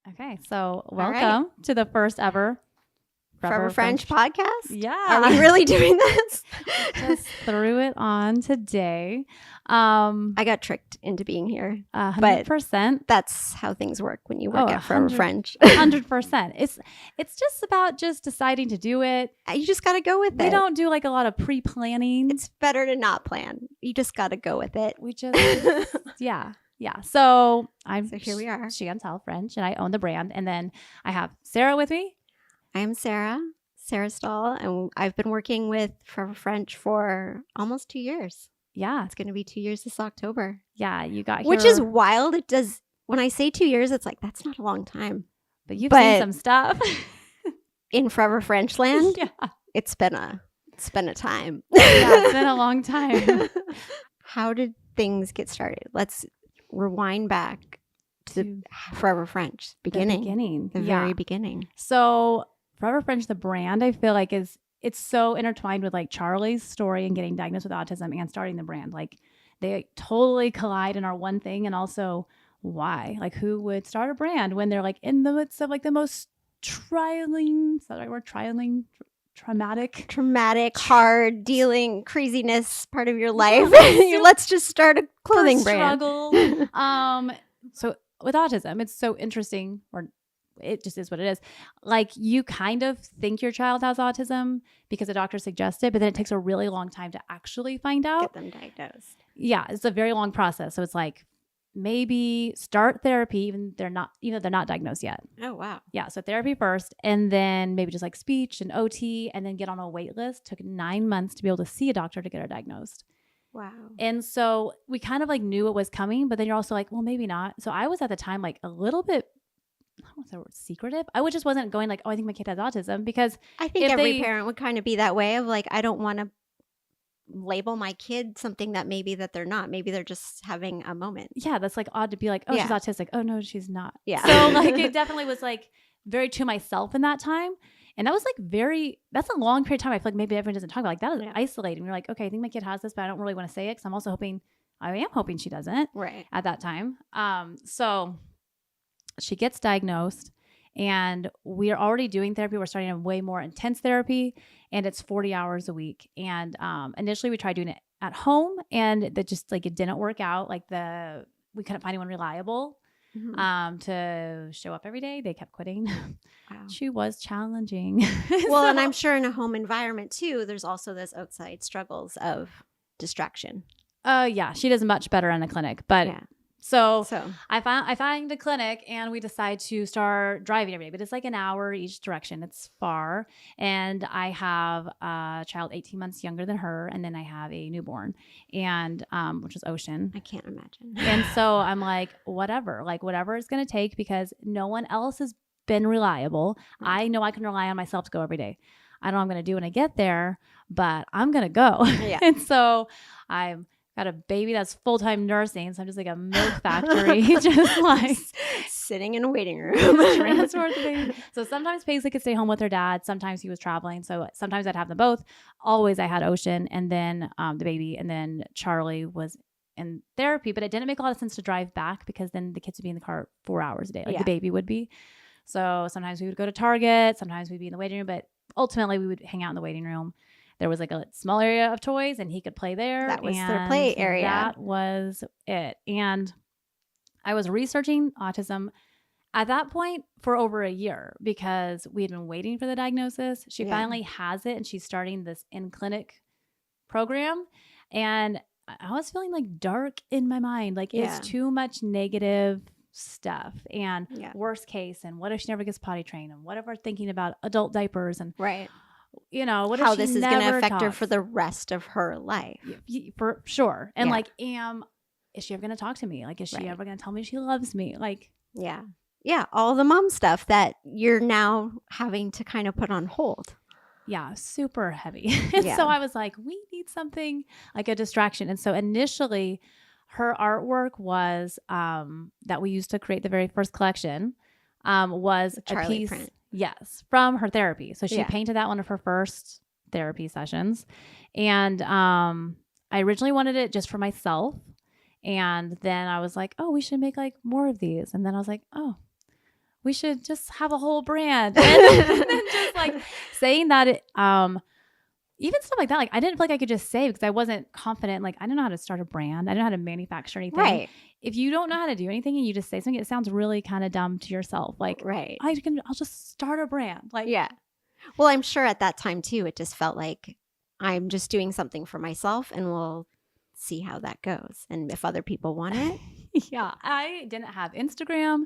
Okay, so right. welcome to the first ever Forever French podcast. Yeah. Are we really doing this? Just threw it on today. I got tricked into being here. 100%. That's how things work when you work at Forever French. 100%. It's just about just deciding to do it. You just got to go with it. We don't do like a lot of pre-planning. It's better to not plan. You just got to go with it. We just, yeah. So here we are. Chantelle French, and I own the brand. And then I have Sarah with me. I am Sarah Stahl, and I've been working with Forever French for almost 2 years. Yeah. It's going to be 2 years this October. Yeah, you got here. Which is wild. It does. When I say 2 years, it's like, that's not a long time. But you've seen some stuff. In Forever French land, yeah. It's been a time. Yeah, it's been a long time. How did things get started? Let's rewind back to the Forever French beginning. The very beginning. So Forever French, the brand, I feel like it's so intertwined with like Charlie's story and getting diagnosed with autism and starting the brand. Like they totally collide in our one thing, and also why? Like who would start a brand when they're like in the midst of like the most traumatic, hard dealing craziness part of your life. Let's just start a clothing brand. So with autism, it's so interesting, or it just is what it is. Like you kind of think your child has autism because the doctor suggests it, but then it takes a really long time to actually find out. Get them diagnosed. Yeah, it's a very long process. So it's like maybe start therapy even they're not diagnosed yet. Oh wow. Yeah, so therapy first, and then maybe just like speech and OT, and then get on a wait list. Took 9 months to be able to see a doctor to get her diagnosed. Wow. And so we kind of like knew it was coming, but then you're also like, well, maybe not. So I was at the time like a little bit, I don't know if the word secretive. I just wasn't going like, oh, I think my kid has autism, because I think every parent would kind of be that way of like, I don't want to label my kid something that they're not. Maybe they're just having a moment. Yeah, that's like odd to be like, oh, she's autistic. Oh no, she's not. Yeah. So like it definitely was like very to myself in that time. And that was like that's a long period of time. I feel like maybe everyone doesn't talk about like that is isolating. You're like, okay, I think my kid has this, but I don't really want to say it because I am hoping she doesn't at that time. So she gets diagnosed, and we are already doing therapy. We're starting a way more intense therapy, and it's 40 hours a week. And initially we tried doing it at home, and that just like it didn't work out. Like we couldn't find anyone reliable to show up every day. They kept quitting. Wow. She was challenging. Well, and I'm sure in a home environment too, there's also those outside struggles of distraction. Yeah, she does much better in the clinic, but so I find a clinic, and we decide to start driving every day, but it's like an hour each direction. It's far. And I have a child 18 months younger than her. And then I have a newborn, and which is Ocean. I can't imagine. And so I'm like, whatever it's going to take, because no one else has been reliable. I know I can rely on myself to go every day. I don't know what I'm going to do when I get there, but I'm going to go. Yeah. And so I'm got a baby that's full-time nursing, so I'm just like a milk factory, just like sitting in a waiting room. Transport the baby. So sometimes Paisley could stay home with her dad. Sometimes he was traveling, so sometimes I'd have them both. Always I had Ocean, and then the baby, and then Charlie was in therapy. But it didn't make a lot of sense to drive back, because then the kids would be in the car 4 hours a day, like the baby would be. So sometimes we would go to Target, sometimes we'd be in the waiting room, but ultimately we would hang out in the waiting room. There was like a small area of toys, and he could play there. That was their play area. That was it. And I was researching autism at that point for over a year, because we had been waiting for the diagnosis. She finally has it, and she's starting this in-clinic program. And I was feeling like dark in my mind. Like it's too much negative stuff, and worst case, and what if she never gets potty trained, and what if we're thinking about adult diapers, and what how if this is going to affect her for the rest of her life. For sure. And is she ever going to talk to me? Like, is she ever going to tell me she loves me? Like, all the mom stuff that you're now having to kind of put on hold. Yeah, super heavy. And so I was like, we need something like a distraction. And so initially her artwork was that we used to create the very first collection was a piece print. Yes, from her therapy. So she painted that one of her first therapy sessions. And I originally wanted it just for myself. And then I was like, oh, we should make like more of these. And then I was like, oh, we should just have a whole brand. And then just like saying that, even stuff like that, like I didn't feel like I could just say because I wasn't confident. Like I didn't know how to start a brand. I didn't know how to manufacture anything. Right. If you don't know how to do anything and you just say something, it sounds really kind of dumb to yourself. Like, right. I'll just start a brand. Like, yeah. Well, I'm sure at that time too, it just felt like I'm just doing something for myself and we'll see how that goes. And if other people want it. Yeah. I didn't have Instagram,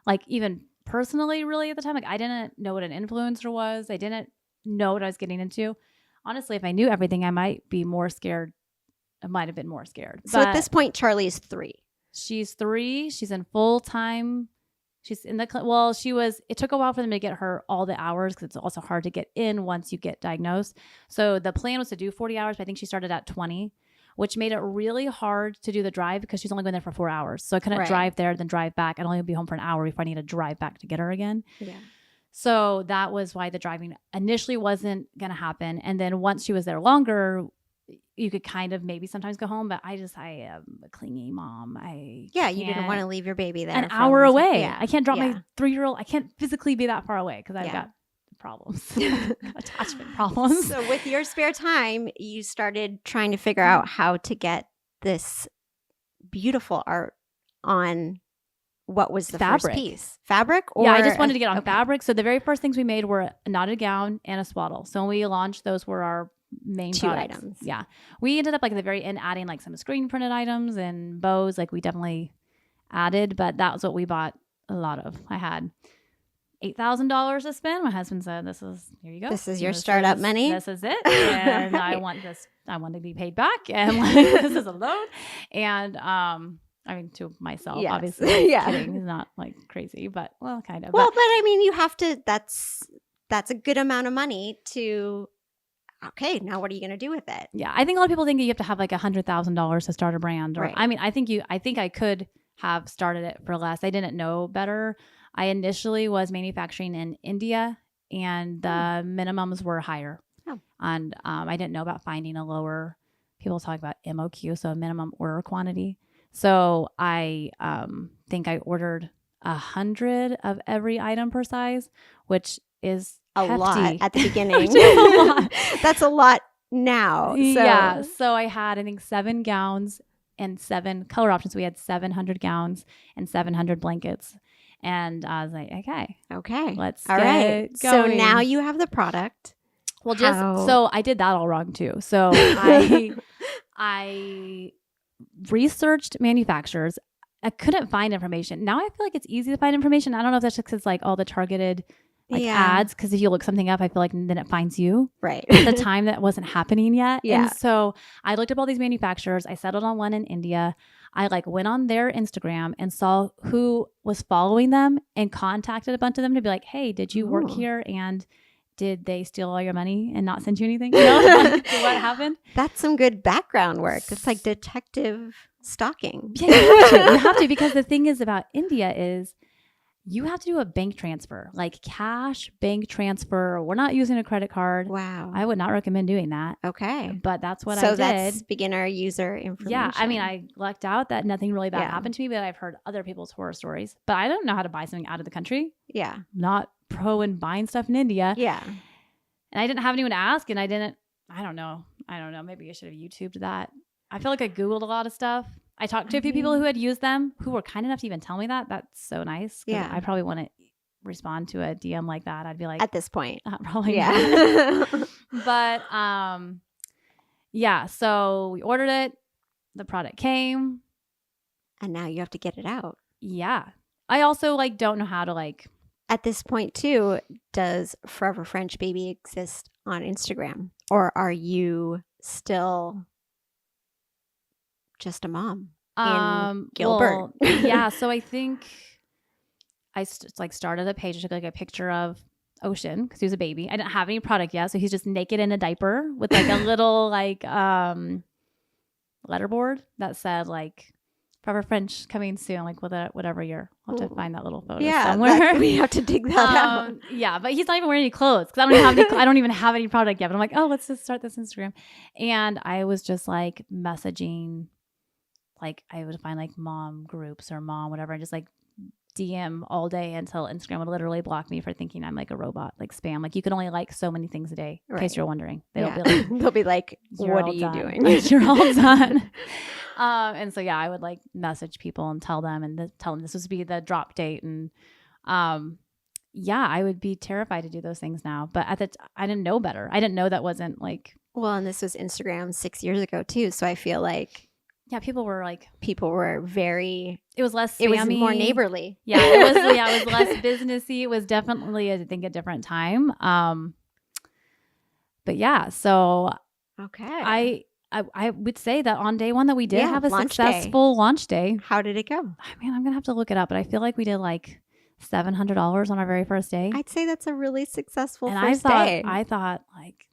like even personally really at the time. Like I didn't know what an influencer was. I didn't know what I was getting into. Honestly, if I knew everything, I might be more scared. I might have been more scared. So at this point, Charlie is 3. She's 3. She's in full time. She's in the, it took a while for them to get her all the hours because it's also hard to get in once you get diagnosed. So the plan was to do 40 hours, but I think she started at 20, which made it really hard to do the drive because she's only going there for 4 hours. So I couldn't drive there, then drive back. I'd only be home for an hour before I need to drive back to get her again. Yeah. So that was why the driving initially wasn't going to happen. And then once she was there longer, you could kind of maybe sometimes go home, but I am a clingy mom. You didn't want to leave your baby there an hour away. Yeah. I can't drop my 3-year-old. I can't physically be that far away because I've got problems, attachment problems. So with your spare time, you started trying to figure out how to get this beautiful art on. What was the fabric. First piece? Fabric? Or I just wanted to get on fabric. So the very first things we made were a knotted gown and a swaddle. So when we launched, those were our main 2 products. items. Yeah. We ended up like at the very end adding like some screen printed items and bows. Like we definitely added, but that was what we bought a lot of. I had $8,000 to spend. My husband said, here you go. This is your startup money. This is it. And I want to be paid back. And like, this is a loan. And, to myself, obviously. Yeah. Kidding. He's not like crazy, but kind of. Well, but I mean, you have to, that's a good amount of money to, okay, now what are you going to do with it? Yeah. I think a lot of people think you have to have like $100,000 to start a brand. Or, I mean, I think I could have started it for less. I didn't know better. I initially was manufacturing in India and the minimums were higher. Oh. And I didn't know about finding a lower, people talk about MOQ, so a minimum order quantity. So I think I ordered 100 of every item per size, which is a hefty. Lot at the beginning. A lot. That's a lot now. So. Yeah. So I had, I think, 7 gowns and 7 color options. We had 700 gowns and 700 blankets. And I was like, okay, let's get going. So now you have the product. Well, so I did that all wrong too. So I researched manufacturers. I couldn't find information. Now I feel like it's easy to find information. I don't know if that's just because like all the targeted ads, because if you look something up, I feel like then it finds you. Right. At the time that wasn't happening yet. Yeah. And so I looked up all these manufacturers. I settled on one in India. I went on their Instagram and saw who was following them and contacted a bunch of them to be like, hey, did you work here? And did they steal all your money and not send you anything? What happened? That's some good background work. It's like detective stalking. Yeah, you have to, because the thing is about India is you have to do a bank transfer, like cash bank transfer. We're not using a credit card. Wow. I would not recommend doing that. Okay. But that's what I did. So that's beginner user information. Yeah. I mean, I lucked out that nothing really bad happened to me, but I've heard other people's horror stories. But I don't know how to buy something out of the country. Yeah. Not pro in buying stuff in India. Yeah. And I didn't have anyone to ask, and I don't know. Maybe I should have YouTubed that. I feel like I Googled a lot of stuff. I talked to a few people who had used them who were kind enough to even tell me that. That's so nice. Yeah. I probably wouldn't respond to a DM like that. I'd be like, at this point, probably not. But so we ordered it. The product came. And now you have to get it out. Yeah. I also don't know how to At this point too, does Forever French Baby exist on Instagram? Or are you still just a mom in Gilbert? Well, yeah. So I think I started a page. I took a picture of Ocean because he was a baby. I didn't have any product yet, so he's just naked in a diaper with a little letterboard that said Forever French coming soon, with whatever year. I'll have to find that little photo somewhere. We have to dig that out. Yeah, but he's not even wearing any clothes because I don't even have any product yet. But I'm like, oh, let's just start this Instagram. And I was just messaging, I would find mom groups or mom whatever, and just DM all day until Instagram would literally block me for thinking I'm like a robot, like spam. Like you can only like so many things a day, in case you're wondering. They'll be like, what are you doing? Like, you're all done. And so, I would like message people and tell them this was to be the drop date. And I would be terrified to do those things now. But I didn't know better. I didn't know that wasn't like. Well, and this was Instagram 6 years ago too. So I feel like. Yeah, people were very. It was less spammy. It was more neighborly. Yeah, it was less businessy. It was definitely, I think, a different time. But yeah, so okay, I would say that on day one that we did have a successful launch day. How did it go? I mean, I'm gonna have to look it up, but I feel like we did like $700 on our very first day. I'd say that's a really successful first day. I thought like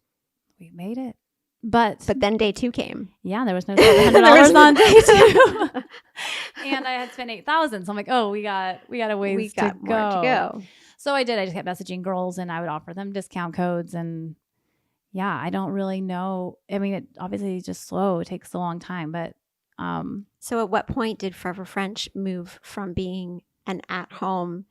we made it. But then day 2 came. Yeah, there was no $700 on day 2. And I had spent $8,000. So I'm like, oh, we got a ways to go. So I just kept messaging girls and I would offer them discount codes. And yeah, I don't really know. I mean, it obviously is just slow. It takes a long time. But so at what point did Forever French move from being an at-home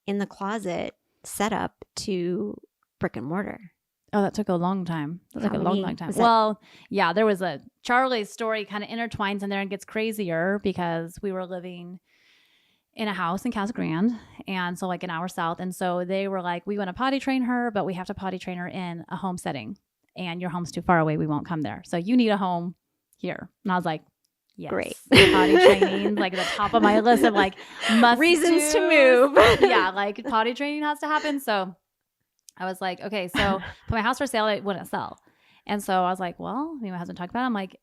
in the closet setup to brick and mortar? Oh, that took a long time. That took a long time. Well, yeah, there was Charlie's story kind of intertwines in there and gets crazier because we were living in a house in Casa Grande. And so like an hour south. And so they were like, we want to potty train her, but we have to potty train her in a home setting. And your home's too far away. We won't come there. So you need a home here. And I was like, yes. Great. Potty training, like at the top of my list of like reasons to move. Yeah, like potty training has to happen. So I was like, okay, so put my house for sale, it wouldn't sell. And so I was like, well, me and my husband talked about it. I'm like,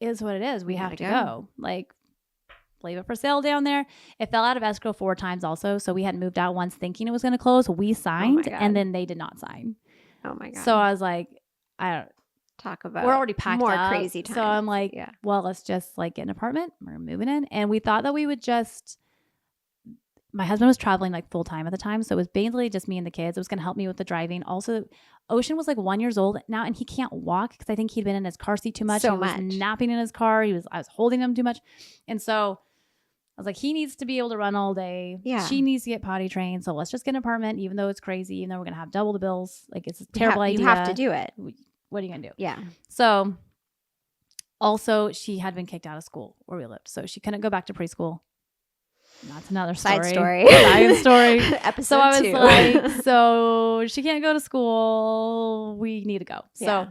it is what it is. We have to go. Like, leave it for sale down there. It fell out of escrow 4 times also. So we had moved out once thinking it was going to close. We signed and then they did not sign. Oh my God. So I was like, talk about we're already packed more up. Crazy times. So I'm like, well, let's just like get an apartment. We're moving in. And we thought that we would my husband was traveling like full time at the time. So it was basically just me and the kids. It was going to help me with the driving. Also, Ocean was like 1 year old now and he can't walk because I think he'd been in his car seat too much. He was napping in his car. I was holding him too much. And so I was like, he needs to be able to run all day. Yeah. She needs to get potty trained. So let's just get an apartment, even though it's crazy, even though we're going to have double the bills. Like it's a terrible idea. You have to do it. What are you going to do? Yeah. So also she had been kicked out of school where we lived. So she couldn't go back to preschool. That's another story. Side story. Episode so I was 2. like, so she can't go to school. We need to go. So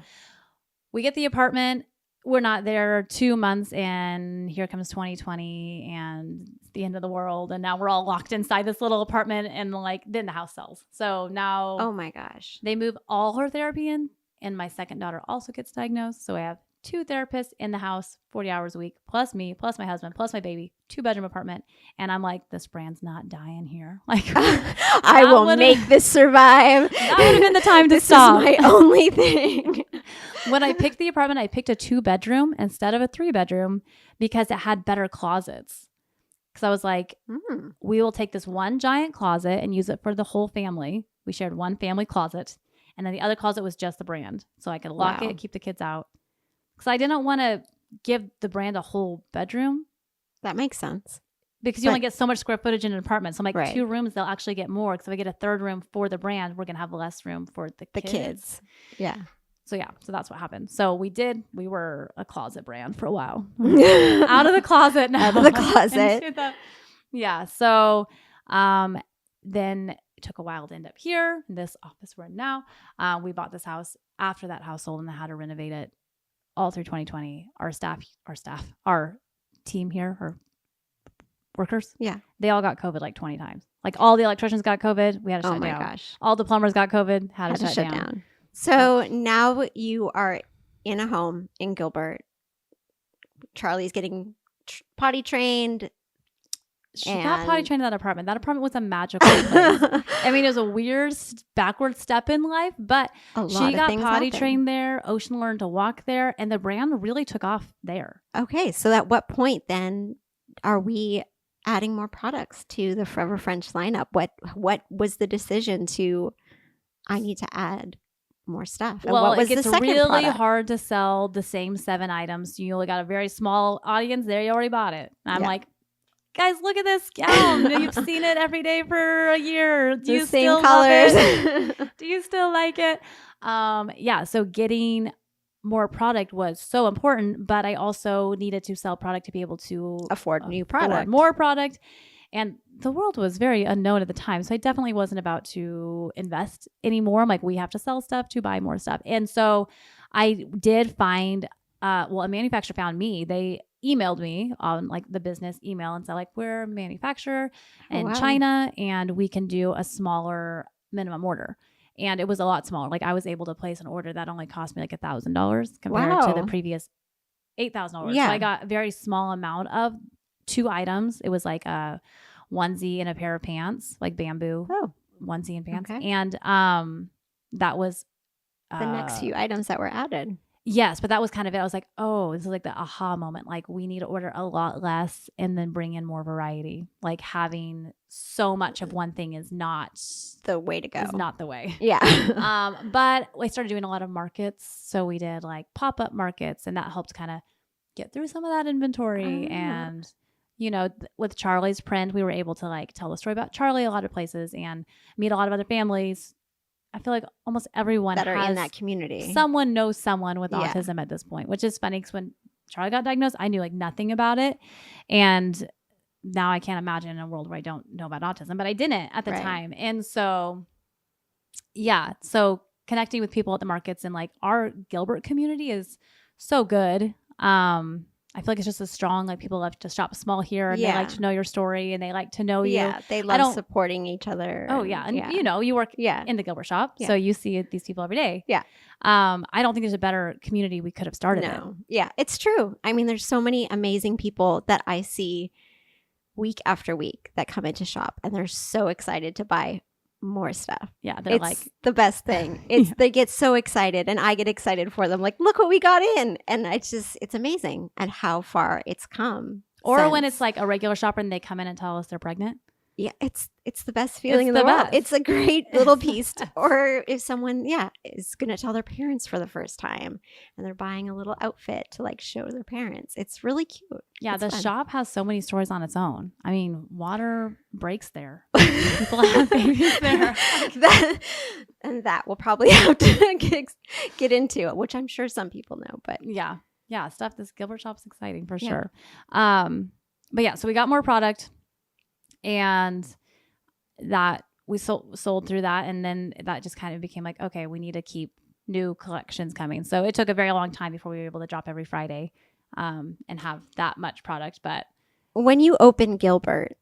we get the apartment. We're not there 2 months and here comes 2020 and it's the end of the world. And now we're all locked inside this little apartment and like then the house sells. So now, oh my gosh, they move all her therapy in and my second daughter also gets diagnosed. So I have 2 therapists in the house, 40 hours a week, plus me, plus my husband, plus my baby, 2-bedroom apartment. And I'm like, this brand's not dying here. Like, I will make this survive. That would have been the time to stop. This is my only thing. When I picked the apartment, I picked a 2-bedroom instead of a 3-bedroom because it had better closets. Because I was like, we will take this one giant closet and use it for the whole family. We shared one family closet. And then the other closet was just the brand. So I could lock it, keep the kids out. Because I didn't want to give the brand a whole bedroom. That makes sense. Because you only get so much square footage in an apartment. So I'm like, 2 rooms, they'll actually get more. Because if I get a 3rd room for the brand, we're going to have less room for the kids. Yeah. So so that's what happened. So we were a closet brand for a while. Out of the closet now. Out of the closet. Yeah. So then it took a while to end up here, in this office we're in now. We bought this house after that house sold and I had to renovate it all through 2020. Our team here, our workers, they all got COVID like 20 times. Like all the electricians got COVID. We had to shut down. Oh my gosh. All the plumbers got COVID. Had to shut down. So now you are in a home in Gilbert. Charlie's getting potty trained. She got potty trained in that apartment. That apartment was a magical place. I mean, it was a weird backward step in life, but she got potty trained there. Ocean learned to walk there, and the brand really took off there. Okay, so at what point then are we adding more products to the Forever French lineup? What was the decision to, I need to add more stuff? And what was it gets the second really product? hard to sell the same 7 items. You only got a very small audience there. You already bought it. And I'm like, guys, look at this gown. You've seen it every day for a year. Do you same still colors. love it? Do you still like it? Yeah. So getting more product was so important, but I also needed to sell product to be able to afford new product. More product. And the world was very unknown at the time. So I definitely wasn't about to invest anymore. I'm like, we have to sell stuff to buy more stuff. And so I did find, a manufacturer found me. They emailed me on like the business email and said like, we're a manufacturer in China and we can do a smaller minimum order. And it was a lot smaller. Like I was able to place an order that only cost me like $1,000 compared to the previous $8,000. Yeah. So I got a very small amount of 2 items. It was like a onesie and a pair of pants, like bamboo onesie and pants. Okay. And that was the next few items that were added. Yes, but that was kind of it. I was like, oh, this is like the aha moment. Like we need to order a lot less and then bring in more variety. Like having so much of one thing is not the way to go. Is not the way. Yeah. But we started doing a lot of markets. So we did like pop-up markets and that helped kind of get through some of that inventory. And, you know, with Charlie's print, we were able to like tell the story about Charlie a lot of places and meet a lot of other families. I feel like almost everyone that are in that community. Someone knows someone with autism at this point, which is funny because when Charlie got diagnosed, I knew like nothing about it. And now I can't imagine a world where I don't know about autism, but I didn't at the time. And so, yeah. So connecting with people at the markets and like our Gilbert community is so good. I feel like it's just as strong. Like people love to shop small here and they like to know your story and they like to know you. Yeah, they love supporting each other. Oh yeah. And you know, you work in the Gilbert shop. So you see these people every day. Yeah. I don't think there's a better community we could have started in. Yeah, it's true. I mean, there's so many amazing people that I see week after week that come into shop and they're so excited to buy more stuff. Yeah, they're it's like the best thing. It's they get so excited and I get excited for them. Like, look what we got in. And it's amazing at how far it's come. Or when it's like a regular shopper and they come in and tell us they're pregnant. Yeah, it's the best feeling in the world. It's a great little piece. Or if someone, is going to tell their parents for the first time and they're buying a little outfit to like show their parents. It's really cute. Yeah, the shop has so many stories on its own. I mean, water breaks there. People have babies there. that we'll probably have to get into, which I'm sure some people know. But yeah, stuff. This Gilbert shop's exciting for sure. But yeah, so we got more product. And that we sold through that. And then that just kind of became like, okay, we need to keep new collections coming. So it took a very long time before we were able to drop every Friday and have that much product. But when you opened Gilbert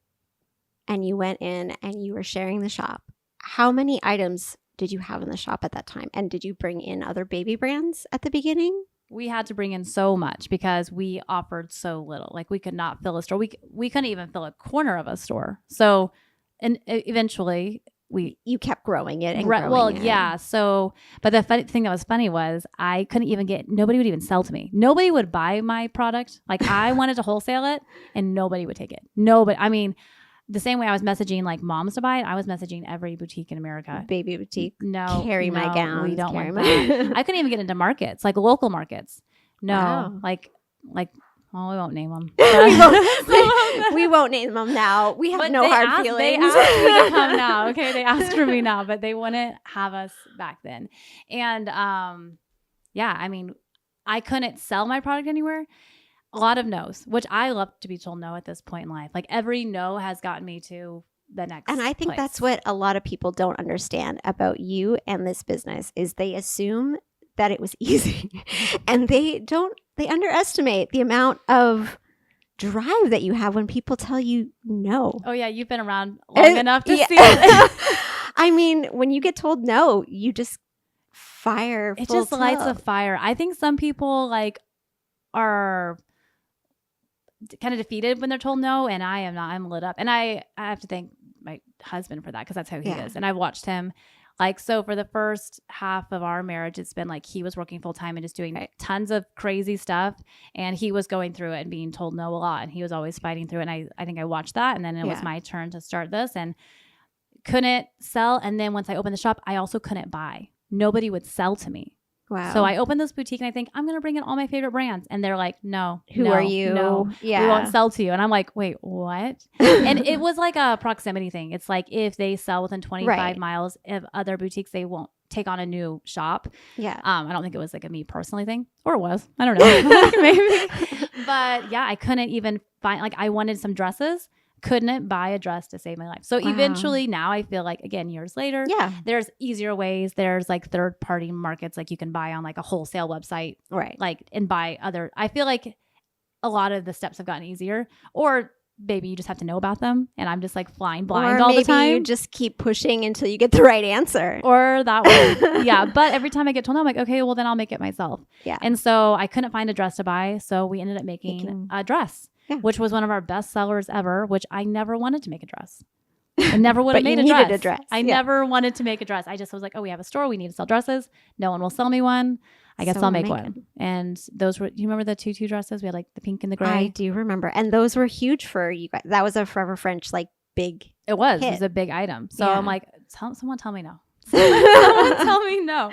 and you went in and you were sharing the shop, how many items did you have in the shop at that time? And did you bring in other baby brands at the beginning? We had to bring in so much because we offered so little. Like we could not fill a store. We couldn't even fill a corner of a store. So, and eventually you kept growing it and growing it. Yeah. So, but the funny thing that was funny was I couldn't even nobody would even sell to me. Nobody would buy my product. Like I wanted to wholesale it and nobody would take it. Nobody. I mean, the same way I was messaging like moms to buy it, I was messaging every boutique in America. Baby boutique. No. Carry my gowns. We don't want that. I couldn't even get into markets, like local markets. No. Wow. Like, well, we won't name them. We won't name them now. We have no hard feelings. They asked me to come now. Okay. They asked for me now, but they wouldn't have us back then. And yeah, I mean, I couldn't sell my product anywhere. A lot of no's, which I love to be told no at this point in life. Like every no has gotten me to the next And I think that's what a lot of people don't understand about you and this business is they assume that it was easy and they underestimate the amount of drive that you have when people tell you no. Oh yeah. You've been around long enough to see it. I mean, when you get told no, you just fire. It just lights a fire. I think some people like are kind of defeated when they're told no, and I am not. I'm lit up, and I have to thank my husband for that because that's how he is. And I've watched him, like, so for the first half of our marriage, it's been like he was working full time and just doing tons of crazy stuff, and he was going through it and being told no a lot, and he was always fighting through it. And I think I watched that, and then it was my turn to start this, and couldn't sell. And then once I opened the shop, I also couldn't buy. Nobody would sell to me. Wow. So I opened this boutique and I think I'm going to bring in all my favorite brands. And they're like, no. Who no, are you? No, Yeah. we won't sell to you. And I'm like, wait, what? And it was like a proximity thing. It's like if they sell within 25 miles of other boutiques, they won't take on a new shop. Yeah. I don't think it was like a me personally thing, or it was. I don't know. Maybe. But yeah, I couldn't even find, like, I wanted some dresses. Couldn't buy a dress to save my life. So eventually now I feel like, again, years later, there's easier ways. There's like third party markets, like you can buy on like a wholesale website, right? Like, and buy other, I feel like a lot of the steps have gotten easier, or maybe you just have to know about them. And I'm just like flying blind all the time. Maybe you just keep pushing until you get the right answer. Or that way. Yeah. But every time I get told no, I'm like, okay, well then I'll make it myself. Yeah. And so I couldn't find a dress to buy. So we ended up making a dress. Yeah. Which was one of our best sellers ever, which I never wanted to make a dress. I never would have made a dress. I never wanted to make a dress. I just was like, oh, we have a store. We need to sell dresses. No one will sell me one. I guess I'll make one. And those were, do you remember the tutu dresses? We had like the pink and the gray. I do remember. And those were huge for you guys. That was a Forever French, like big It was. hit. It was a big item. So I'm like, someone tell me no. Someone tell me no.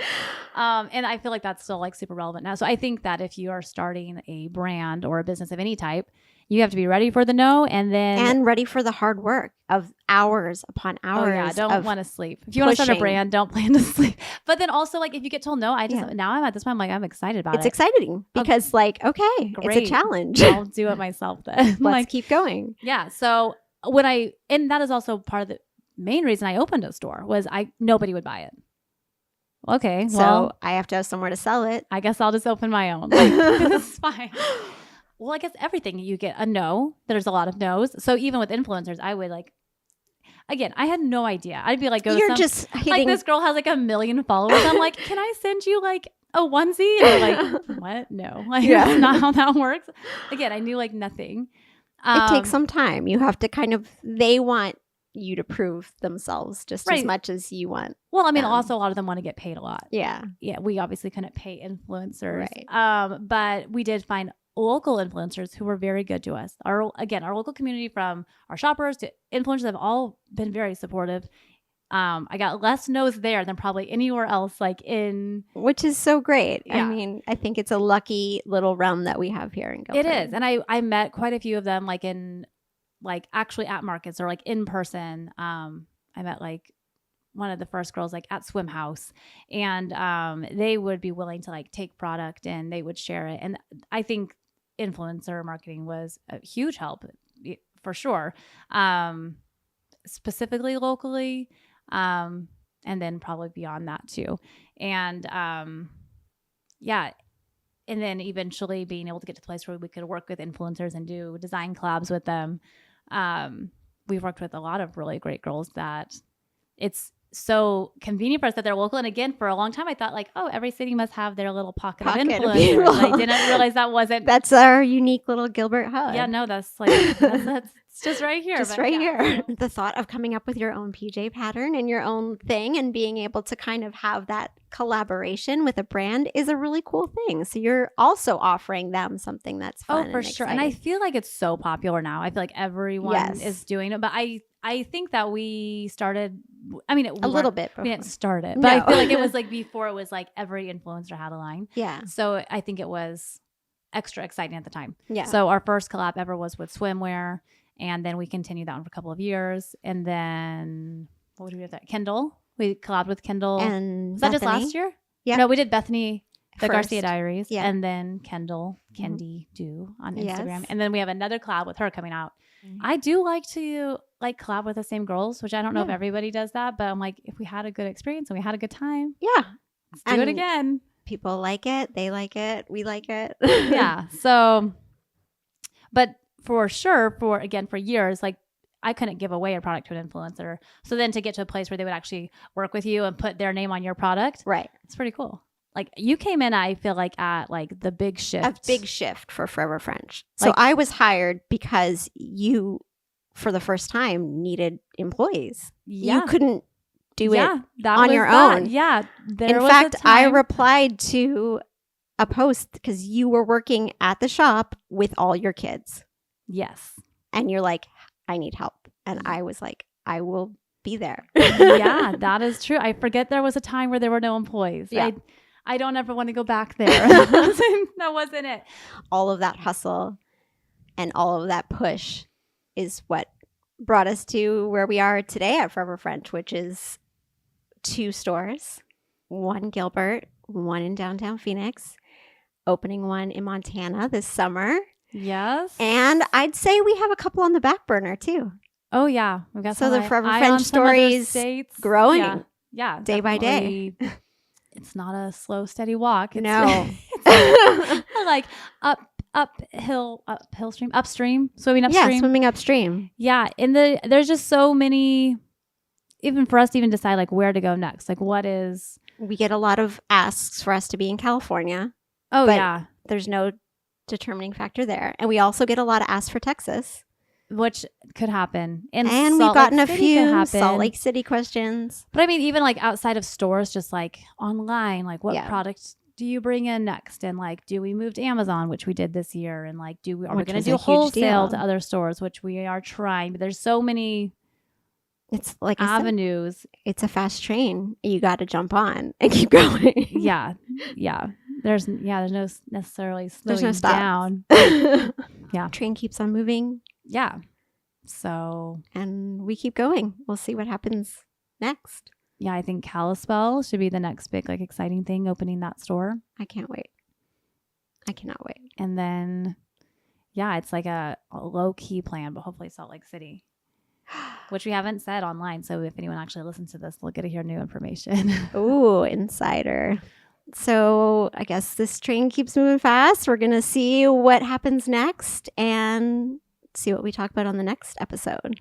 And I feel like that's still like super relevant now. So I think that if you are starting a brand or a business of any type, you have to be ready for the no, and ready for the hard work of hours upon hours. Oh yeah, don't want to sleep. If you want to start a brand, don't plan to sleep. But then also, like, if you get told no, now I'm at this point, I'm like, I'm excited about it. It's exciting because like, okay, great. It's a challenge. I'll do it myself then. Let's keep going. Yeah. So and that is also part of the main reason I opened a store was nobody would buy it. Okay, so I have to have somewhere to sell it. I guess I'll just open my own. Like, this is fine. Well, I guess everything you get a no. There's a lot of no's. So even with influencers, I would like, again, I had no idea. I'd be like, just hitting... like this girl has like 1 million followers. I'm like, can I send you like a onesie? And they're like, what? No, like that's not how that works. Again, I knew like nothing. It takes some time. You have to they want you to prove themselves just as much as you want. Well, I mean, also a lot of them want to get paid a lot. Yeah. Yeah. We obviously couldn't pay influencers. Right. But we did find local influencers who were very good to us. Our local community, from our shoppers to influencers, have all been very supportive. I got less no's there than probably anywhere else, which is so great. Yeah. I mean, I think it's a lucky little realm that we have here in Guilford. It is. And I met quite a few of them actually at markets or in person. I met one of the first girls at Swim House, and they would be willing to take product and they would share it. And I think influencer marketing was a huge help for sure. Specifically locally, and then probably beyond that too. And and then eventually being able to get to the place where we could work with influencers and do design collabs with them. We've worked with a lot of really great girls that it's so convenient for us that they're local. And again, for a long time, I thought every city must have their little pocket of influencers. I didn't realize that wasn't. That's our unique little Gilbert hub. Yeah, no, that's it's just right here. Here. The thought of coming up with your own PJ pattern and your own thing and being able to kind of have that collaboration with a brand is a really cool thing. So you're also offering them something that's fun. Oh, for sure. And I feel like it's so popular now. I feel like everyone is doing it. But I think that we started, a little bit before. We didn't start it, but I feel like it was before it was every influencer had a line. Yeah. So I think it was extra exciting at the time. Yeah. So our first collab ever was with swimwear, and then we continued that one for a couple of years. And then what did we have that? Kendall. We collabed with Kendall. And was that just last year? Yeah. No, we did Bethany, the first. Garcia Diaries, yeah. And then Kendall, Kendi Do on Instagram. And then we have another collab with her coming out. I do like to collab with the same girls, which I don't know if everybody does that, but I'm if we had a good experience and we had a good time, let's do it again. People like it, they like it, we like it. Yeah. So, but for sure, for years, I couldn't give away a product to an influencer. So then to get to a place where they would actually work with you and put their name on your product, right? It's pretty cool. You came in, I feel at the big shift. A big shift for Forever French. So I was hired because you, for the first time, needed employees. Yeah. You couldn't do it on your own. Yeah. In fact, I replied to a post because you were working at the shop with all your kids. Yes. And you're like, I need help. And I was like, I will be there. Yeah, that is true. I forget there was a time where there were no employees. Yeah. I don't ever want to go back there. That wasn't it. All of that hustle and all of that push is what brought us to where we are today at Forever French, which is 2 stores, 1 Gilbert, 1 in downtown Phoenix, opening 1 in Montana this summer. Yes. And I'd say we have a couple on the back burner too. Oh, yeah. We've got so the Forever French stories growing day by day. It's not a slow, steady walk. It's like upstream, swimming upstream. Yeah, swimming upstream. Yeah. There's just so many, even for us to even decide like where to go next. Like we get a lot of asks for us to be in California. Oh, yeah. There's no determining factor there. And we also get a lot of asks for Texas. Which could happen. And we've gotten a few Salt Lake City questions. But I mean, even like outside of stores, just like online, like what products do you bring in next? And like, do we move to Amazon, which we did this year? And like, are we going to do wholesale to other stores, which we are trying? But there's so many avenues. It's a fast train. You got to jump on and keep going. Yeah. There's no necessarily slowing down. Yeah. Train keeps on moving. Yeah. So. And we keep going. We'll see what happens next. Yeah, I think Kalispell should be the next big, like, exciting thing, opening that store. I can't wait. I cannot wait. And then, yeah, it's like a low-key plan, but hopefully Salt Lake City, which we haven't said online. So if anyone actually listens to this, they'll get to hear new information. Ooh, insider. So I guess this train keeps moving fast. We're going to see what happens next and see what we talk about on the next episode.